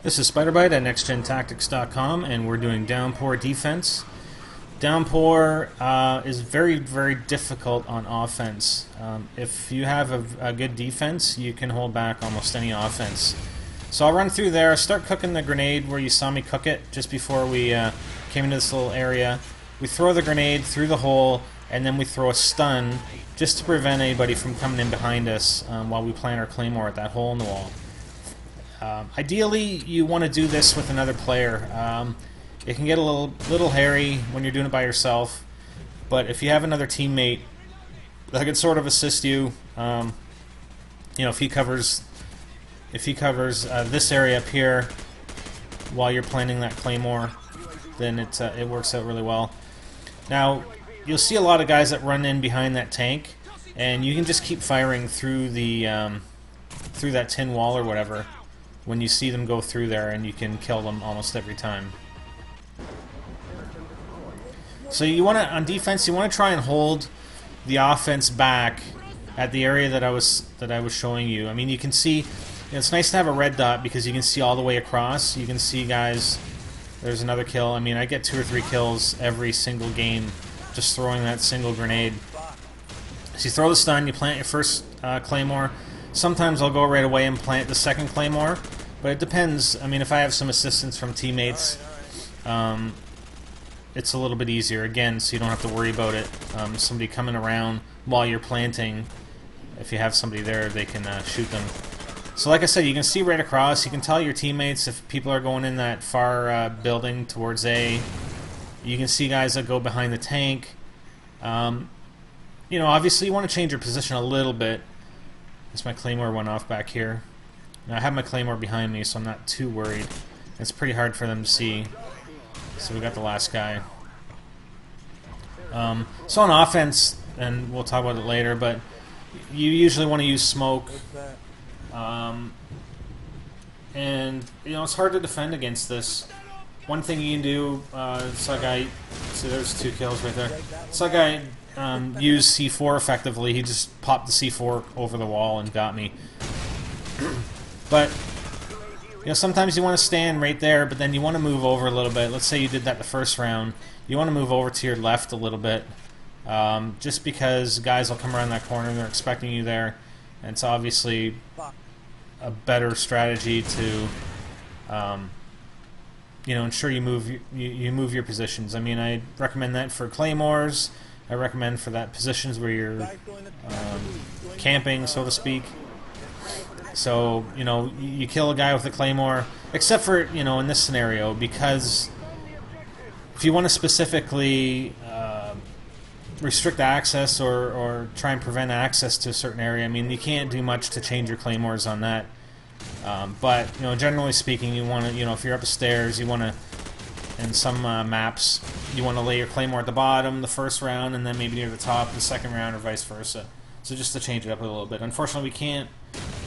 This is Spiderbite at NextGenTactics.com, and we're doing Downpour defense. Downpour is very, very difficult on offense. If you have a good defense, you can hold back almost any offense. So I'll run through there, start cooking the grenade where you saw me cook it just before we came into this little area. We throw the grenade through the hole, and then we throw a stun just to prevent anybody from coming in behind us while we plant our claymore at that hole in the wall. Ideally, you want to do this with another player. It can get a little hairy when you're doing it by yourself, but if you have another teammate that can sort of assist you, if he covers this area up here while you're planting that claymore, then it works out really well. Now, you'll see a lot of guys that run in behind that tank, and you can just keep firing through through that tin wall or whatever when you see them go through there, and you can kill them almost every time. So you want to, on defense, you want to try and hold the offense back at the area that I was showing you. I mean, you can see, it's nice to have a red dot because you can see all the way across. You can see guys. There's another kill. I mean, I get 2 or 3 kills every single game just throwing that single grenade. So you throw the stun, you plant your first claymore. Sometimes I'll go right away and plant the second claymore, but it depends. I mean, if I have some assistance from teammates, it's a little bit easier, again, so you don't have to worry about it. Somebody coming around while you're planting, if you have somebody there, they can shoot them. So like I said, you can see right across. You can tell your teammates if people are going in that far building towards A. You can see guys that go behind the tank. Obviously you want to change your position a little bit. As my claymore went off back here. Now I have my claymore behind me, so I'm not too worried. It's pretty hard for them to see. So we got the last guy. So on offense, and we'll talk about it later, but you usually want to use smoke. And it's hard to defend against this. One thing you can do, saw a guy, so there's 2 kills right there. Saw a guy use C4 effectively. He just popped the C4 over the wall and got me. But sometimes you want to stand right there, but then you want to move over a little bit. Let's say you did that the first round. You want to move over to your left a little bit, just because guys will come around that corner and they're expecting you there, and it's obviously a better strategy to ensure you move your positions. I mean, I recommend that for claymores. I recommend for that positions where you're camping, so to speak. So, you kill a guy with a claymore, except for, in this scenario, because if you want to specifically restrict access or try and prevent access to a certain area, I mean, you can't do much to change your claymores on that. But, generally speaking, you want to, if you're up the stairs, you want to, in some maps, you want to lay your claymore at the bottom the first round, and then maybe near the top the second round, or vice versa. So just to change it up a little bit. Unfortunately, we can't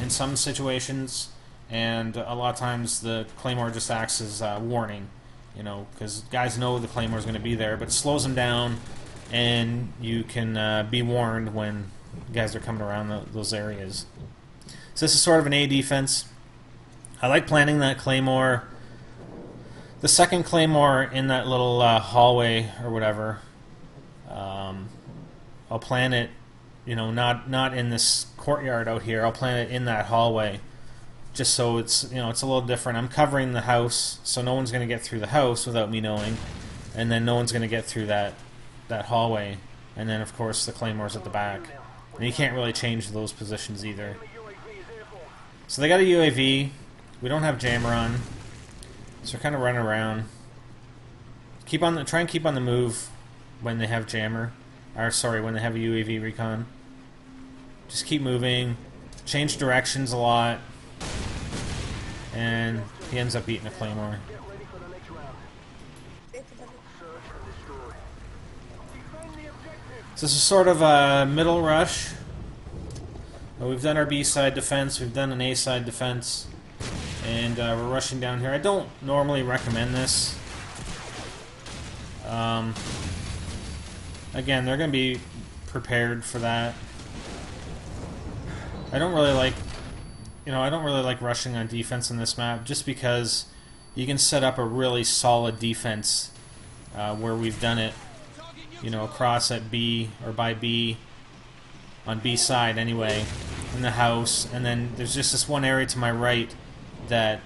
in some situations, and a lot of times the claymore just acts as a warning, because guys know the claymore is going to be there, but it slows them down, and you can be warned when guys are coming around those areas. So this is sort of an A defense. I like planting that claymore. The second claymore in that little hallway or whatever, I'll plant it, not in this courtyard out here. I'll plant it in that hallway, just so it's it's a little different. I'm covering the house, so no one's going to get through the house without me knowing, and then no one's going to get through that hallway, and then of course the claymore's at the back, and you can't really change those positions either. So they got a UAV. We don't have jammer on. So we're kind of running around. Try and keep on the move when they have jammer. Or sorry, when they have a UAV recon. Just keep moving. Change directions a lot. And he ends up eating a claymore. So this is sort of a middle rush. We've done our B side defense. We've done an A side defense. And we're rushing down here. I don't normally recommend this. Again, they're going to be prepared for that. I don't really like I don't really like rushing on defense in this map, just because you can set up a really solid defense where we've done it, across at B or by B, on B side anyway, in the house, and then there's just this one area to my right that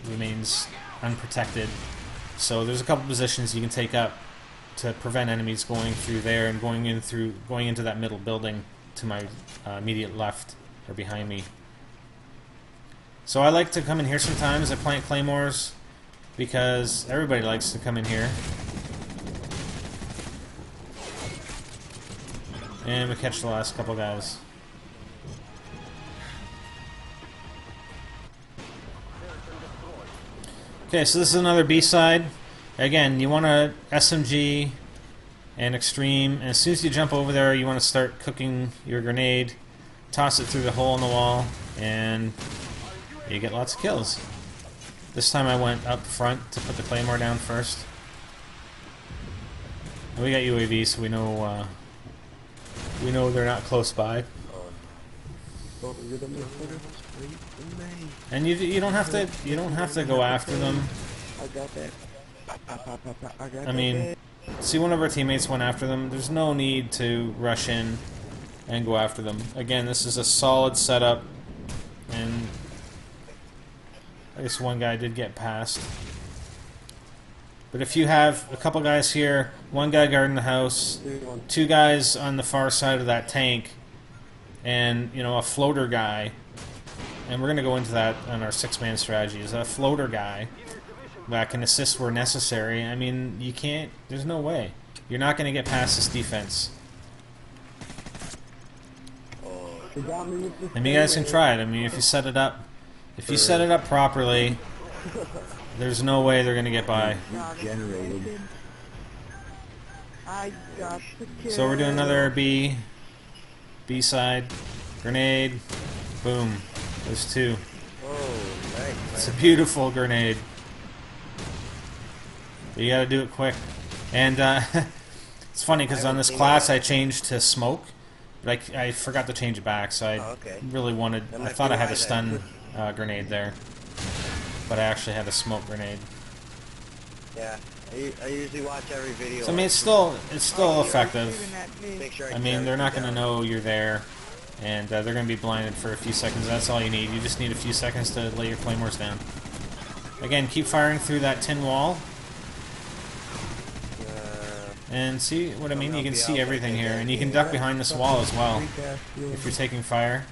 remains unprotected. So there's a couple positions you can take up to prevent enemies going through there and going into that middle building to my immediate left or behind me. So I like to come in here sometimes. I plant claymores because everybody likes to come in here. And we catch the last couple guys. Okay, so this is another B-side. Again, you want to SMG and extreme, and as soon as you jump over there, you want to start cooking your grenade, toss it through the hole in the wall, and you get lots of kills. This time I went up front to put the claymore down first. And we got UAV, so we know they're not close by. And you don't have to go after them. I mean, see, one of our teammates went after them. There's no need to rush in and go after them. Again, this is a solid setup, and I guess one guy did get past. But if you have a couple guys here, one guy guarding the house, two guys on the far side of that tank, and a floater guy, and we're going to go into that on our 6-man strategy, is a floater guy that can assist where necessary. I mean, you can't, there's no way. You're not going to get past this defense. I mean, you guys can try it. I mean, if you set it up properly, there's no way they're going to get by. So we're doing another B side, grenade, boom. There's two. It's a beautiful grenade. But you gotta do it quick. And it's funny because on this class I changed to smoke, but I forgot to change it back, so I really wanted, I thought I had a stun grenade there, but I actually had a smoke grenade. Yeah, I usually watch every video. So I mean, it's still effective. I mean, they're not gonna know you're there, and they're gonna be blinded for a few seconds. That's all you need. You just need a few seconds to lay your claymores down. Again, keep firing through that tin wall. And see what I mean? You can see everything here, and you can duck behind this wall as well if you're taking fire.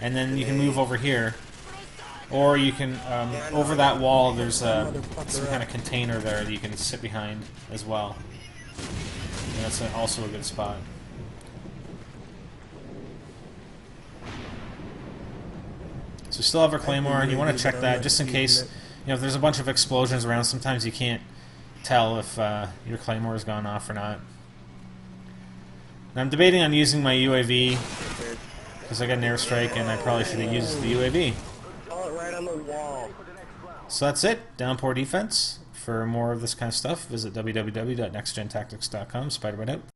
And then you can move over here, or you can over that wall. There's some kind of container there that you can sit behind as well. And that's also a good spot. So we still have our claymore. You want to check that just in case. If there's a bunch of explosions around, sometimes you can't tell if your claymore has gone off or not. Now I'm debating on using my UAV because I got an airstrike and I probably should have used the UAV. So that's it. Downpour defense. For more of this kind of stuff, visit www.nextgentactics.com. Spider-Man out.